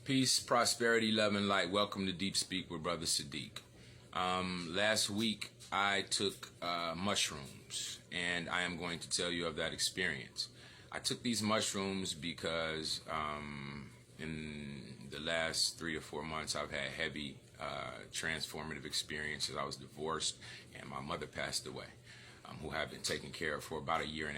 Peace, prosperity, love, and light. Welcome to Deep Speak with Brother Sadiq. Last week, I took mushrooms, and I am going to tell you of that experience. I took these mushrooms because in the last 3 to 4 months, I've had heavy transformative experiences. I was divorced, and my mother passed away, who I've been taking care of for about 1.5 years.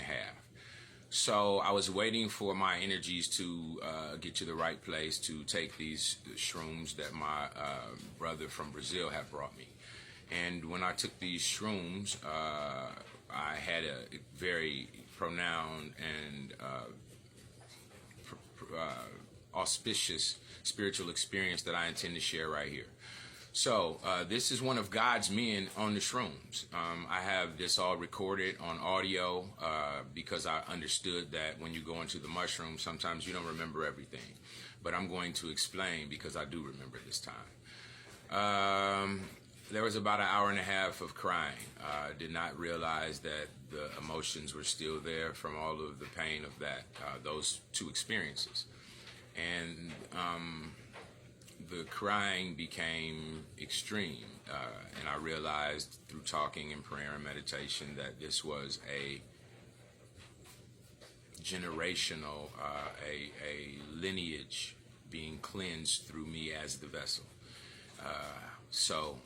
So I was waiting for my energies to get to the right place to take these shrooms that my brother from Brazil had brought me. And when I took these shrooms, I had a very pronounced and auspicious spiritual experience that I intend to share right here. So this is one of God's men on the shrooms. I have this all recorded on audio because I understood that when you go into the mushrooms, sometimes you don't remember everything. But I'm going to explain because I do remember this time. There was about 1.5 hours of crying. I did not realize that the emotions were still there from all of the pain of that, those 2 experiences. And the crying became extreme, and I realized through talking and prayer and meditation that this was a generational, a lineage being cleansed through me as the vessel. So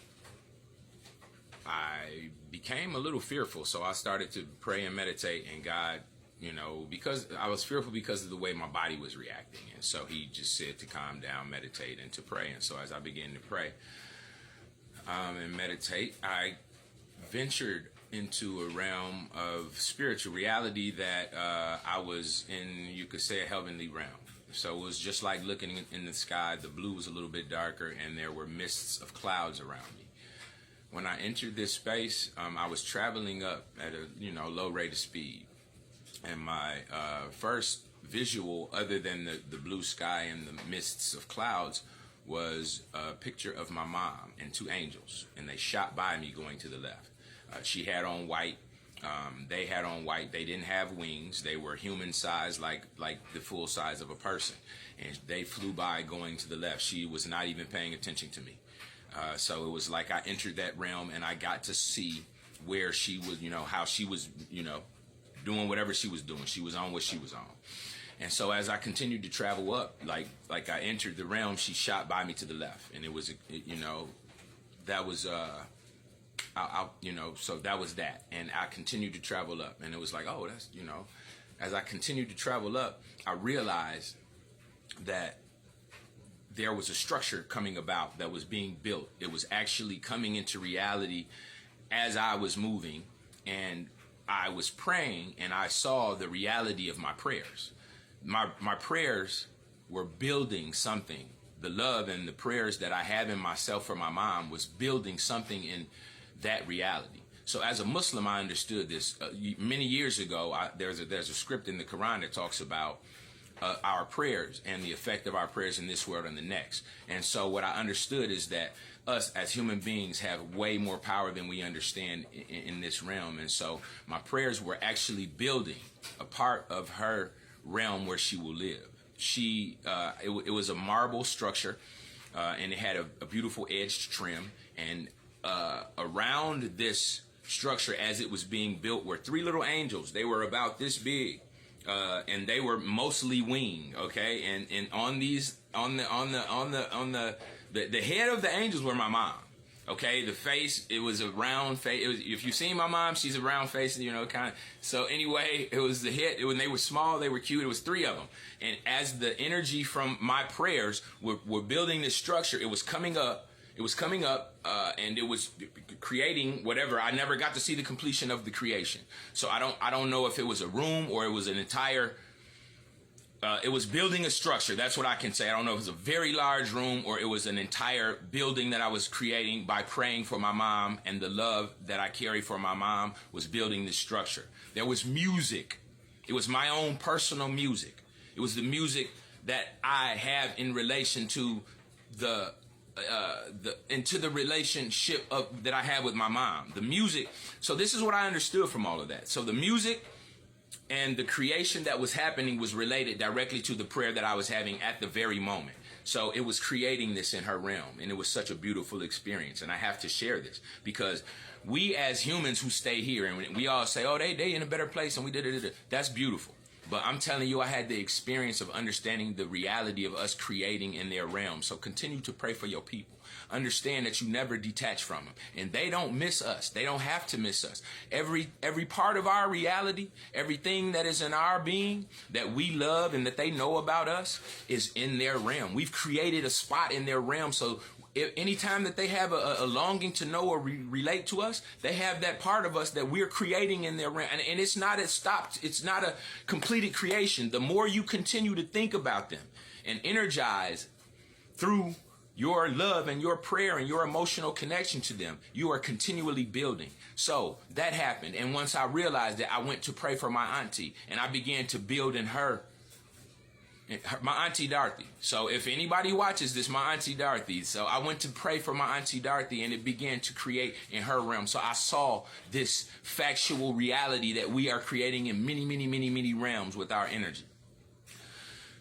I became a little fearful, so I started to pray and meditate, and God, because I was fearful because of the way my body was reacting. And so he just said to calm down, meditate, and to pray. And so as I began to pray and meditate, I ventured into a realm of spiritual reality that I was in, you could say, a heavenly realm. So it was just like looking in the sky. The blue was a little bit darker, and there were mists of clouds around me. When I entered this space, I was traveling up at a low rate of speed. And my first visual, other than the blue sky and the mists of clouds, was a picture of my mom and 2 angels. And they shot by me going to the left. She had on white. They had on white. They didn't have wings. They were human size, like the full size of a person. And they flew by going to the left. She was not even paying attention to me. So it was like I entered that realm, and I got to see where she was, how she was, doing whatever she was doing. She was on what she was on. And so as I continued to travel up, like I entered the realm, she shot by me to the left. And it was, that was, so that was that. And I continued to travel up. And it was like, oh, that's, as I continued to travel up, I realized that there was a structure coming about that was being built. It was actually coming into reality as I was moving. And I was praying, and I saw the reality of my prayers. My prayers were building something. The love and the prayers that I have in myself for my mom was building something in that reality. So as a Muslim, I understood this. Many years ago, there's a script in the Quran that talks about our prayers and the effect of our prayers in this world and the next. And so what I understood is that us as human beings have way more power than we understand in this realm. And so my prayers were actually building a part of her realm where she will live. It was a marble structure, and it had a beautiful edged trim. And around this structure, as it was being built, were 3 little angels. They were about this big. And they were mostly winged, okay. And on the head of the angels were my mom, okay. The face, it was a round face. If you've seen my mom, she's a round face, kind of. So anyway, it was the head. When they were small, they were cute. It was 3 of them. And as the energy from my prayers were building this structure, it was coming up. And it was creating whatever. I never got to see the completion of the creation. So I don't know if it was a room or it was an entire, it was building a structure. That's what I can say. I don't know if it was a very large room or it was an entire building that I was creating by praying for my mom, and the love that I carry for my mom was building this structure. There was music. It was my own personal music. It was the music that I have in relation to into the relationship that I have with my mom. The music. So this is what I understood from all of that. So the music And the creation that was happening was related directly to the prayer that I was having at the very moment. So it was creating this in her realm, and it was such a beautiful experience. And I have to share this because we as humans who stay here, and we all say, oh, they in a better place, and we did it. That's beautiful. But I'm telling you, I had the experience of understanding the reality of us creating in their realm. So continue to pray for your people. Understand that you never detach from them. And they don't miss us. They don't have to miss us. Every part of our reality, everything that is in our being that we love and that they know about us is in their realm. We've created a spot in their realm. So anytime that they have a longing to know or relate to us, they have that part of us that we're creating in their realm. And it's not it's not a completed creation. The more you continue to think about them and energize through your love and your prayer and your emotional connection to them, you are continually building. So that happened. And once I realized that, I went to pray for my auntie, and I began to build in her, my auntie Dorothy. So if anybody watches this, my auntie Dorothy. So I went to pray for my auntie Dorothy, and it began to create in her realm. So I saw this factual reality that we are creating in many, many, many, many realms with our energy.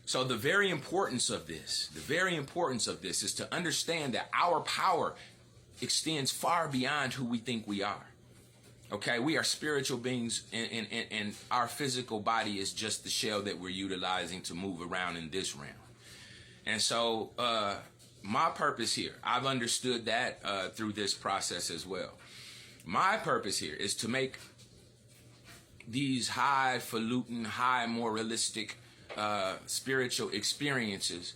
So the very importance of this is to understand that our power extends far beyond who we think we are. Okay, we are spiritual beings, and our physical body is just the shell that we're utilizing to move around in this realm. And so my purpose here, I've understood that through this process as well. My purpose here is to make these highfalutin, high moralistic spiritual experiences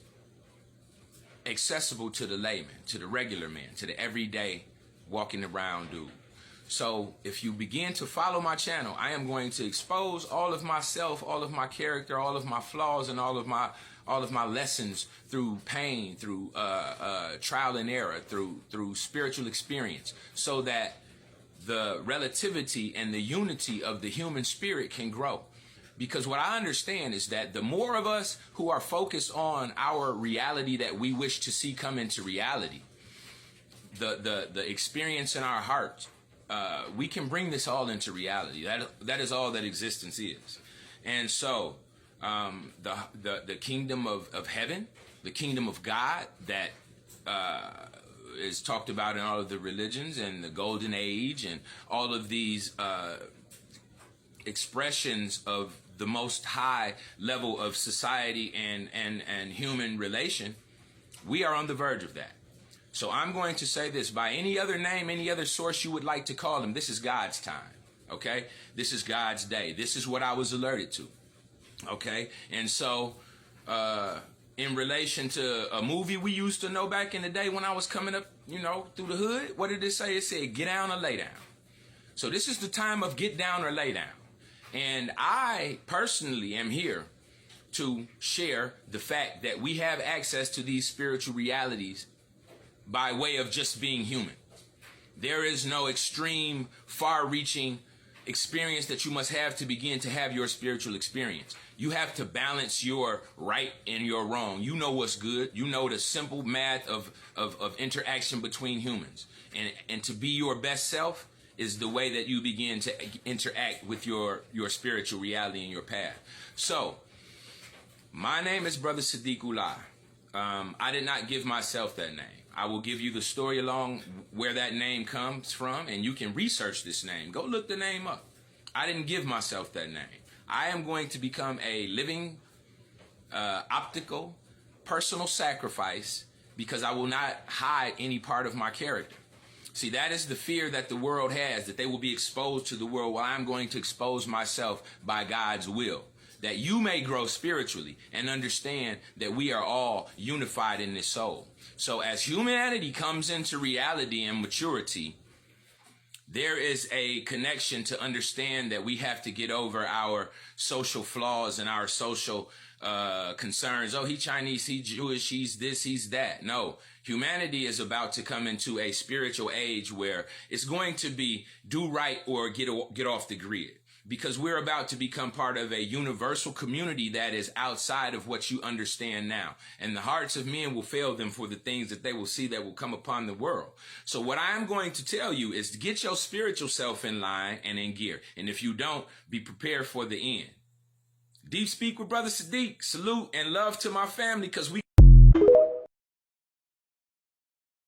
accessible to the layman, to the regular man, to the everyday walking around dude. So if you begin to follow my channel, I am going to expose all of myself, all of my character, all of my flaws, and all of my lessons through pain, through trial and error, through spiritual experience, so that the relativity and the unity of the human spirit can grow. Because what I understand is that the more of us who are focused on our reality that we wish to see come into reality, the experience in our heart, we can bring this all into reality. That is all that existence is. And so the kingdom of heaven, the kingdom of God that is talked about in all of the religions, and the golden age, and all of these expressions of the most high level of society and human relation, we are on the verge of that. So I'm going to say this, by any other name, any other source you would like to call them, this is God's time, okay? This is God's day. This is what I was alerted to, okay? And so in relation to a movie we used to know back in the day when I was coming up, through the hood, what did it say? It said, get down or lay down. So this is the time of get down or lay down. And I personally am here to share the fact that we have access to these spiritual realities by way of just being human. There is no extreme, far-reaching experience that you must have to begin to have your spiritual experience. You have to balance your right and your wrong. You know what's good. You know the simple math of interaction between humans. And to be your best self is the way that you begin to interact with your spiritual reality and your path. So, my name is Brother Sadiq Ullah. I did not give myself that name. I will give you the story along where that name comes from, and you can research this name. Go look the name up. I didn't give myself that name. I am going to become a living, optical, personal sacrifice, because I will not hide any part of my character. See, that is the fear that the world has, that they will be exposed to the world while I'm going to expose myself by God's will. That you may grow spiritually and understand that we are all unified in this soul. So as humanity comes into reality and maturity, there is a connection to understand that we have to get over our social flaws and our social concerns. Oh, he Chinese, he Jewish, he's this, he's that. No, humanity is about to come into a spiritual age where it's going to be do right or get off the grid. because we're about to become part of a universal community that is outside of what you understand now. And the hearts of men will fail them for the things that they will see that will come upon the world. So what I'm going to tell you is to get your spiritual self in line and in gear. And if you don't, be prepared for the end. Deep Speak with Brother Sadiq. Salute and love to my family, because we